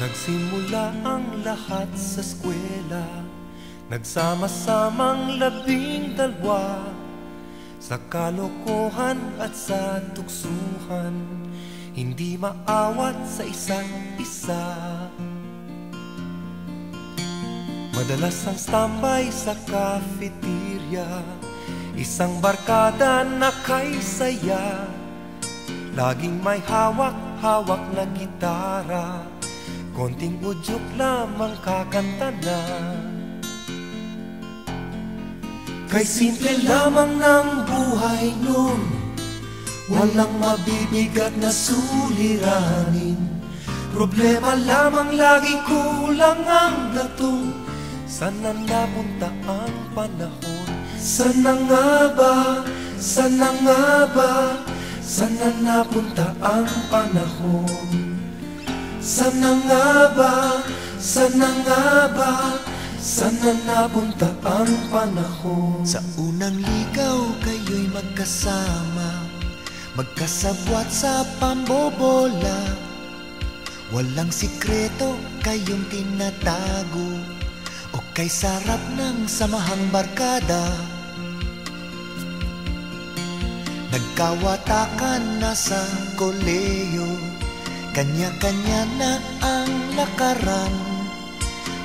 Nagsimula ang lahat sa eskwela, nagsama-samang 12, sa kalokohan at sa tuksuhan, hindi maawat sa isa't isa. Madalas ang standby sa cafeteria, isang barkada na kay saya, laging may hawak-hawak na gitara, konting udyok lamang kakanta na. Kay simple lamang ng buhay nun, walang mabibigat na suliranin. Problema lamang lagi, kulang ang datong. Sana napunta ang panahon? Sana nga ba? Sana nga ba? Sana napunta ang panahon? Sana nga ba? Sana nga ba? Sana napunta ang panahon? Sa unang ligaw kayo'y magkasama, magkasabwat sa pambobola. Walang sikreto kayong tinatago, o kay sarap ng samahang barkada. Nagkawatakan na sa koleyo, kanya-kanya na ang lakaran.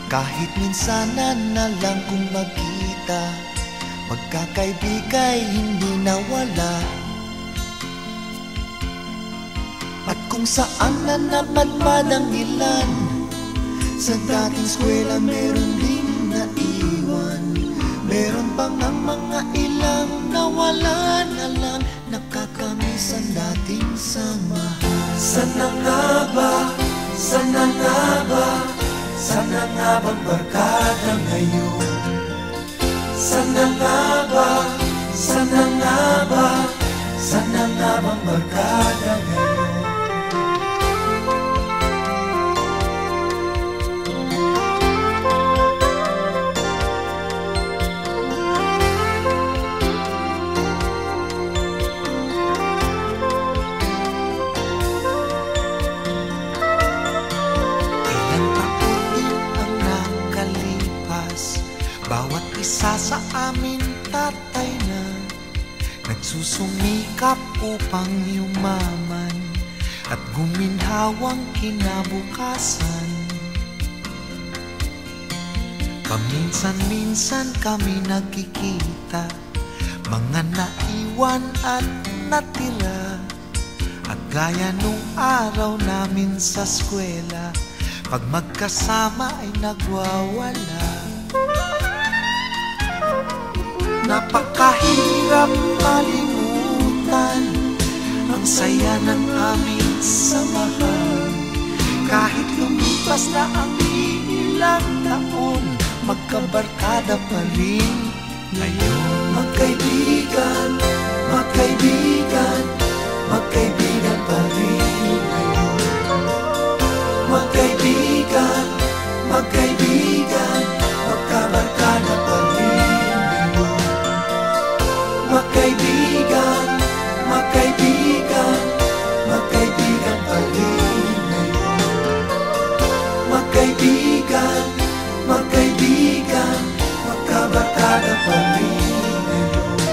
Kahit minsanan na lang kung magkita, magkakaibigay hindi nawala. At kung saan na napadpad ang ilan, sa dating eskwela meron ding naiwan. Meron pang ang mga ilang nawala na lang, nakakamiss ang dating samahan. Sana nga ba? Sana nga ba? Sana nga bang barkada ngayon? Sana nga ba? Sana nga ba? Sana nga bang barkada ngayon? Bawat isa sa amin tatay na, nagsusumikap upang yumaman at guminhawang kinabukasan. Paminsan-minsan kami nagkikita, mga naiwan at natira. At gaya nung araw namin sa eskwela, pag magkasama ay nagwawala. Napakahirap malimutan ang saya ng aming samahan. Kahit lumipas na ang ilang taon, magkabarkada pa rin ngayon. Magkaibigan, magkaibigan, magkaibigan pa rin ngayon. Magkaibigan, magkaibigan, magkabarkada pa rin. Magkaibigan, magkaibigan, magkaibigan pa rin ngayon. Magkaibigan, magkaibigan, magkabarkada pa rin ngayon.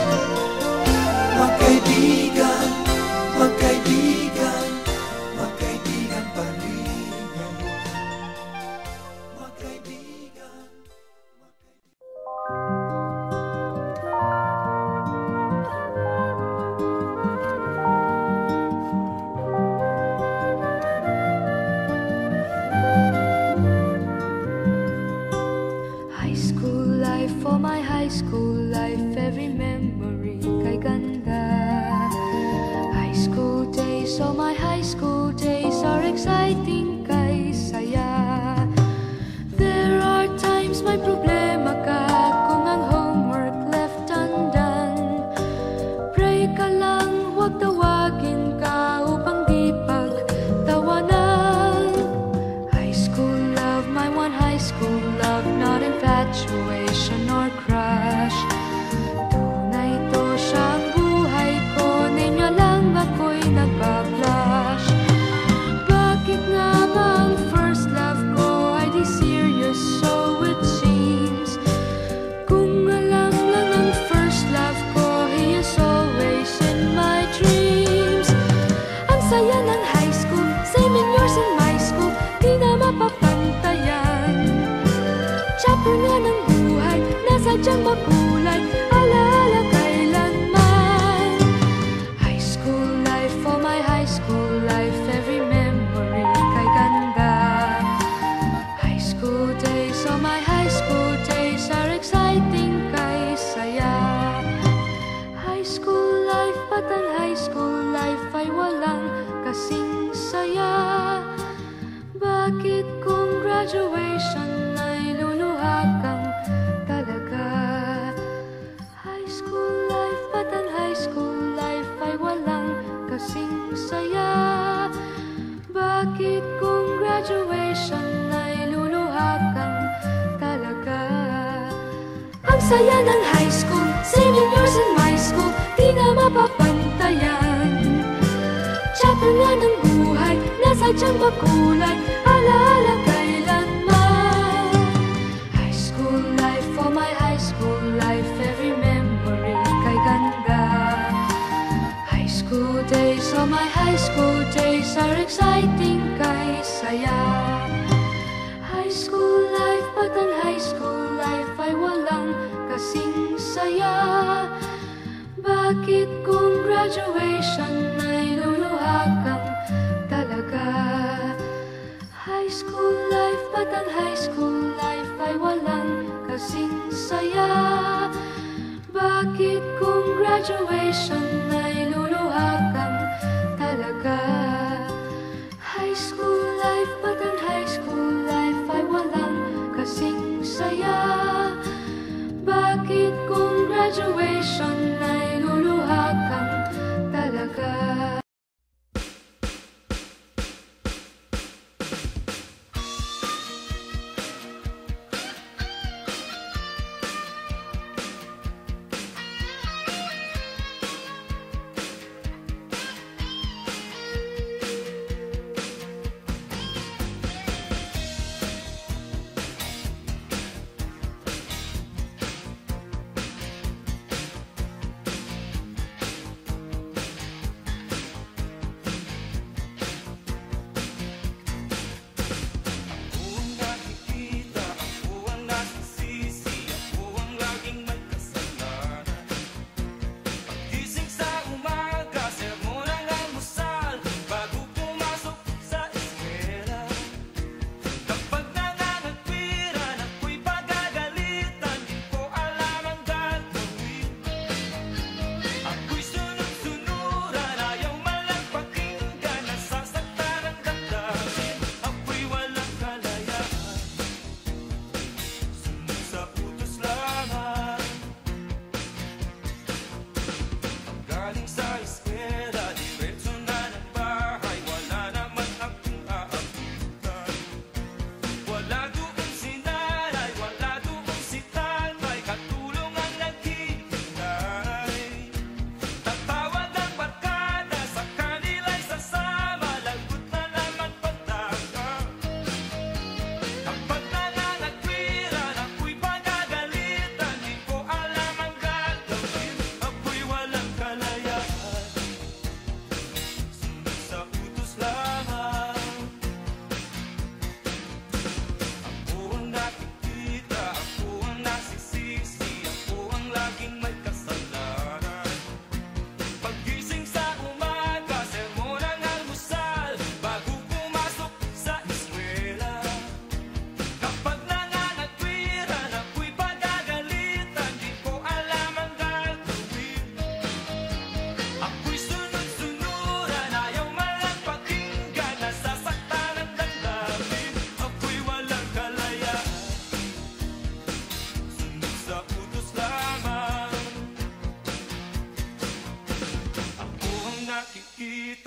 Magkaibigan. sadyang makulay, alaala kailanman. High school life, oh my high school life, every memory kay ganda. High school days, oh my high school days are exciting kay saya. High school life, at ang high school life ay walang kasing saya. Bakit kung graduation ay luluha kang talaga? High school life, at ang high school life ay walang kasing saya. Bakit kung graduation ay luluha kang talaga? Ang saya ng high school, 7 years in my school, di na mapapantayan. Chapter nga ng buhay, nasadyang makulay, alaala kailanman. High school life, oh my high school life, every memory kay ganda. High school days, oh my high school days are exciting kay saya. High school life, at ang high school life ay walang kasing saya. Bakit kung graduation ay luluha kang talaga? High school life, at ang high school life ay walang kasing saya. Bakit kung graduation ay luluha kang talaga? High school life, at ang high school life ay walang kasing saya. Bakit kung graduation ay luluha kang talaga?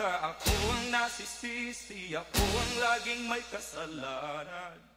Ako ang nasisisi, ako ang laging may kasalanan.